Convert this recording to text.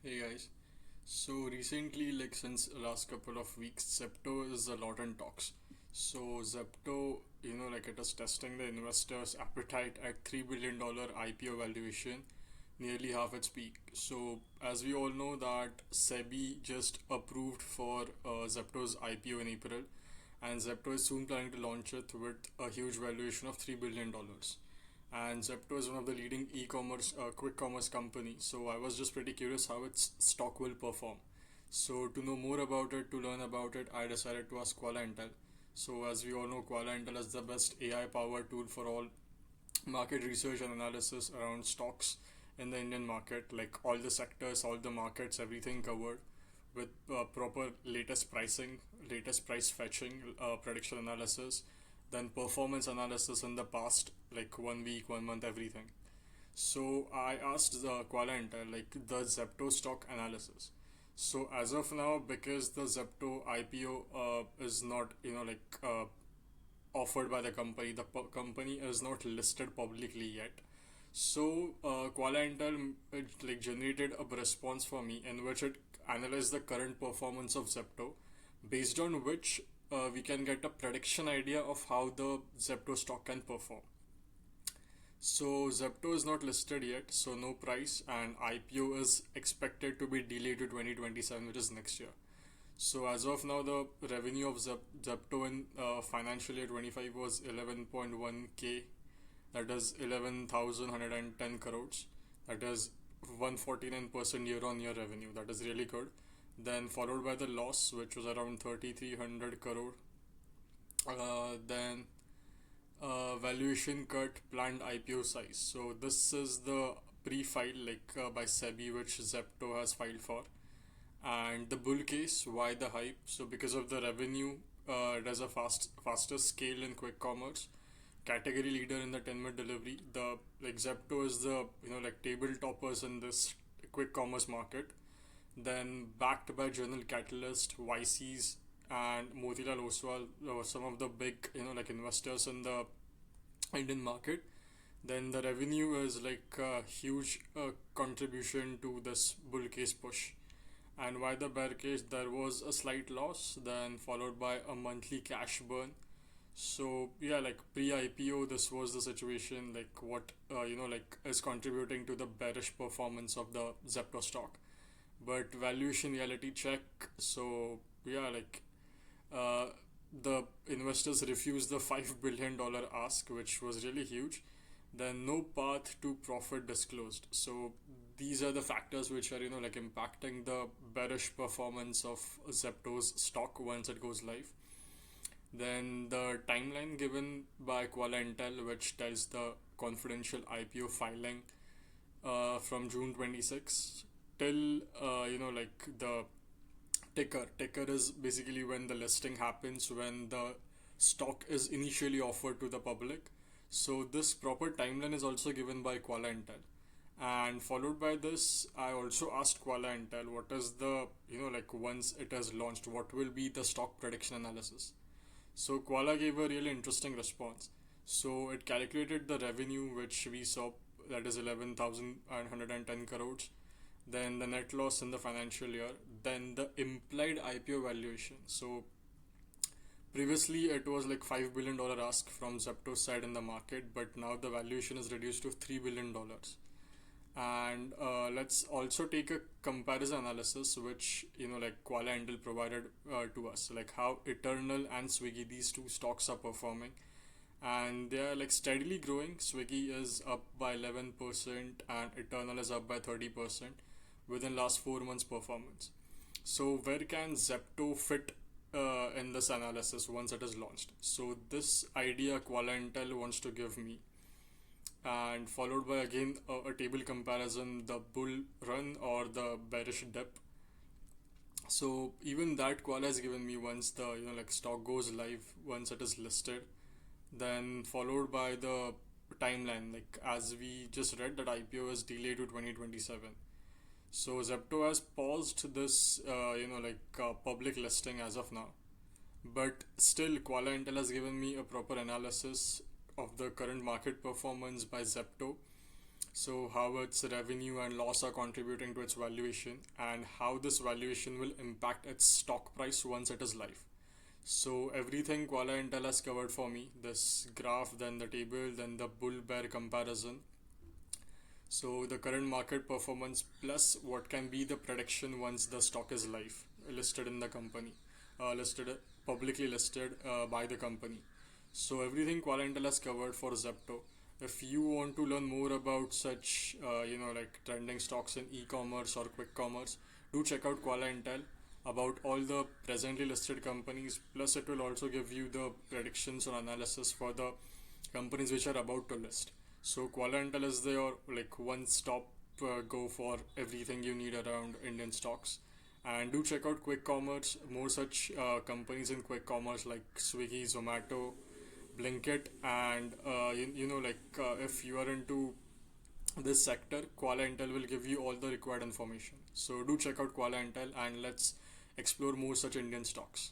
Hey guys, so recently, like since last couple of weeks, Zepto is a lot in talks. So Zepto, like it is testing the investors' appetite at $3 billion IPO valuation, nearly half its peak. So as we all know that SEBI just approved for Zepto's IPO in April, and Zepto is soon planning to launch it with a huge valuation of $3 billion. And Zepto is one of the leading e-commerce, quick commerce company. So I was just pretty curious how its stock will perform. So to know more about it, to learn about it, I decided to ask Kwala Intel. So as we all know, Kwala Intel is the best AI-powered tool for all market research and analysis around stocks in the Indian market, like all the sectors, all the markets, everything covered with proper latest pricing, latest price fetching, prediction analysis, then performance analysis in the past, like 1 week, 1 month, everything. So I asked the Kwala Intel, like the Zepto stock analysis. So as of now, because the Zepto IPO is not, offered by the company, the company is not listed publicly yet. So Kwala Intel like generated a response for me in which it analyzed the current performance of Zepto, based on which we can get a prediction idea of how the Zepto stock can perform. So Zepto is not listed yet, so no price, and IPO is expected to be delayed to 2027, which is next year. So as of now, the revenue of Zepto in financial year 25 was 11.1k, that is 11,110 crores. That is 149% year on year revenue. That is really good. Then followed by the loss, which was around 3,300 crore. Then valuation cut, planned IPO size. So this is the pre-file by SEBI, which Zepto has filed for. And the bull case, why the hype? So because of the revenue, it has a faster scale in quick commerce, category leader in the 10-minute delivery. The like Zepto is the table toppers in this quick commerce market. Then backed by Journal Catalyst, YCs, and Motilal Oswal, some of the big investors in the Indian market. Then the revenue is like a huge contribution to this bull case push. And why the bear case? There was a slight loss, then followed by a monthly cash burn. So yeah, like pre-IPO, this was the situation. Like what is contributing to the bearish performance of the Zepto stock. But valuation reality check. So yeah, uh, the investors refused the $5 billion ask, which was really huge. Then no path to profit disclosed. So these are the factors which are impacting the bearish performance of Zepto's stock once it goes live. Then the timeline given by Kwala Intel, which tells the confidential IPO filing from June 26 till the ticker is basically when the listing happens, when the stock is initially offered to the public. So this proper timeline is also given by Kwala Intel. And followed by this, I also asked Kwala Intel what is the once it has launched, what will be the stock prediction analysis. So Kwala gave a really interesting response. So it calculated the revenue which we saw, that is 11,110 crores, then the net loss in the financial year, then the implied IPO valuation. So previously it was like $5 billion ask from Zepto's side in the market, but now the valuation is reduced to $3 billion. And let's also take a comparison analysis which Kwala Intel provided to us, like how Eternal and Swiggy, these two stocks are performing, and they are like steadily growing. Swiggy is up by 11% and Eternal is up by 30% within last 4 months performance. So where can Zepto fit in this analysis once it is launched? So this idea Kwala Intel wants to give me, and followed by again a table comparison, the bull run or the bearish dip. So even that Kwala has given me once the stock goes live, once it is listed, then followed by the timeline, like as we just read that IPO is delayed to 2027. So Zepto has paused this public listing as of now, but still Kwala Intel has given me a proper analysis of the current market performance by Zepto. So how its revenue and loss are contributing to its valuation, and how this valuation will impact its stock price once it is live. So everything Kwala Intel has covered for me, this graph, then the table, then the bull bear comparison. So the current market performance plus what can be the prediction once the stock is live, listed in the company, listed publicly listed by the company. So everything Kwala Intel has covered for Zepto. If you want to learn more about such, like trending stocks in e-commerce or quick commerce, do check out Kwala Intel about all the presently listed companies. Plus, it will also give you the predictions or analysis for the companies which are about to list. So Kwala Intel is your like one stop go for everything you need around Indian stocks. And do check out quick commerce, more such companies in quick commerce like Swiggy, Zomato, Blinkit, and if you are into this sector, Kwala Intel will give you all the required information. So do check out Kwala Intel and let's explore more such Indian stocks.